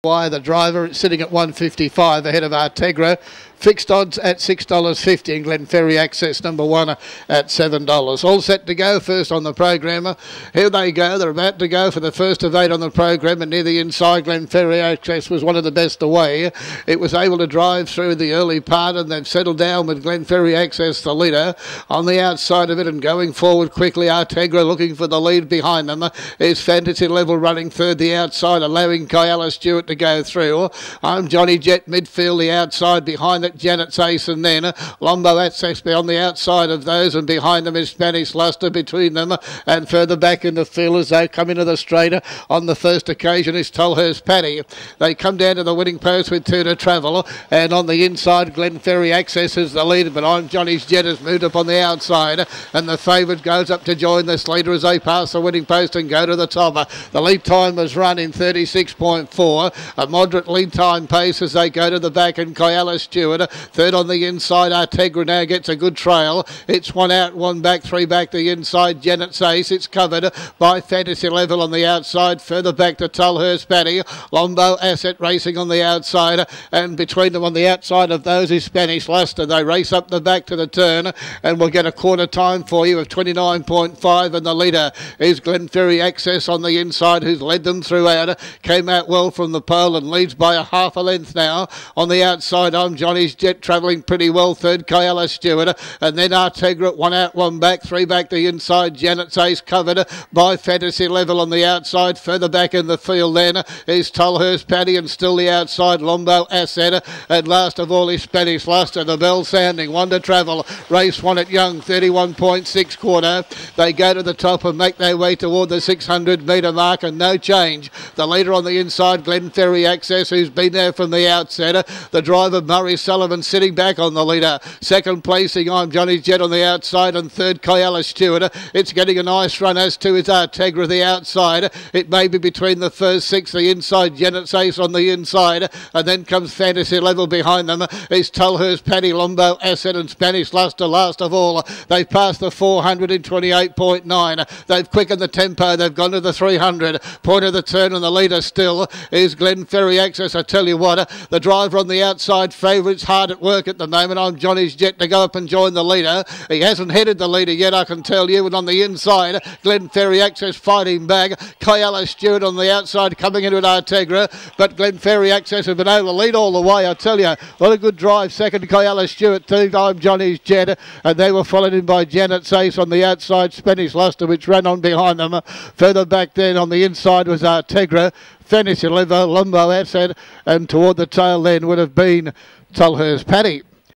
Wire, the driver, sitting at 155 ahead of Artegra. Fixed odds at $6.50 and Glenferrie Access number 1 at $7. All set to go first on the programmer. Here they go. They're about to go for the first of 8 on the program, and near the inside Glenferrie Access was one of the best away. It was able to drive through the early part, and they've settled down with Glenferrie Access the leader. On the outside of it and going forward quickly, Artegra looking for the lead behind them is Fantasy Level running third the outside, allowing Kyala Stewart to go through. I'm Johnny Jet midfield, the outside behind it Janet's Ace, and then Lombo Access on the outside of those, and behind them is Spanish Luster between them, and further back in the field as they come into the straight on the first occasion is Tolhurst Paddy. They come down to the winning post with 2 to travel, and on the inside Glenferrie Access is the leader, but I'm Johnny's Jet has moved up on the outside, and the favourite goes up to join this leader as they pass the winning post and go to the top. The lead time was run in 36.4, a moderate lead time pace as they go to the back, and Kyala Stewart third on the inside. Artegra now gets a good trail. It's 1 out, 1 back, 3 back the inside. Janet's Ace. It's covered by Fantasy Level on the outside. Further back to Tolhurst Paddy. Lombo Asset racing on the outside, and between them on the outside of those is Spanish Luster. They race up the back to the turn, and we'll get a quarter time for you of 29.5, and the leader is Glenferrie Access on the inside, who's led them throughout. Came out well from the pole and leads by a half a length now. On the outside, I'm Johnny's Jet travelling pretty well third, Kyala Stewart, and then Artegra 1 out, 1 back, 3 back the inside. Janet's Ace covered by Fantasy Level on the outside. Further back in the field then is Tolhurst Paddy, and still the outside Lombo Asset, and last of all is Spanish Luster. The bell sounding, 1 to travel. Race 1 at Young, 31.6 quarter. They go to the top and make their way toward the 600 metre mark, and no change. The leader on the inside, Glenferrie Access, who's been there from the outset. The driver Murray Sullivan sitting back on the leader. Second placing, I'm Johnny Jet on the outside, and third Kyala Stewart. It's getting a nice run, as to is Artegra the outside. It may be between the first 6, the inside Janet's Ace on the inside, and then comes Fantasy Level behind them is Tolhurst Paddy, Lombo Asset, and Spanish Luster last of all. They've passed the 400 in 28.9. They've quickened the tempo. They've gone to the 300. Point of the turn, and the leader still is Glenferrie Access. I tell you what, the driver on the outside favourite's hard at work at the moment. I'm Johnny's Jet to go up and join the leader. He hasn't headed the leader yet, I can tell you, and on the inside Glenferrie Access fighting back. Kyala Stewart on the outside coming into an Artegra, but Glenferrie Access has been able to lead all the way. I tell you, what a good drive. Second Kyala Stewart, third I'm Johnny's Jet, and they were followed in by Janet's Ace on the outside, Spanish Luster, which ran on behind them. Further back then on the inside was Artegra, Fantasy Level, Lombo Asset, and toward the tail then would have been Tolhurst Paddy.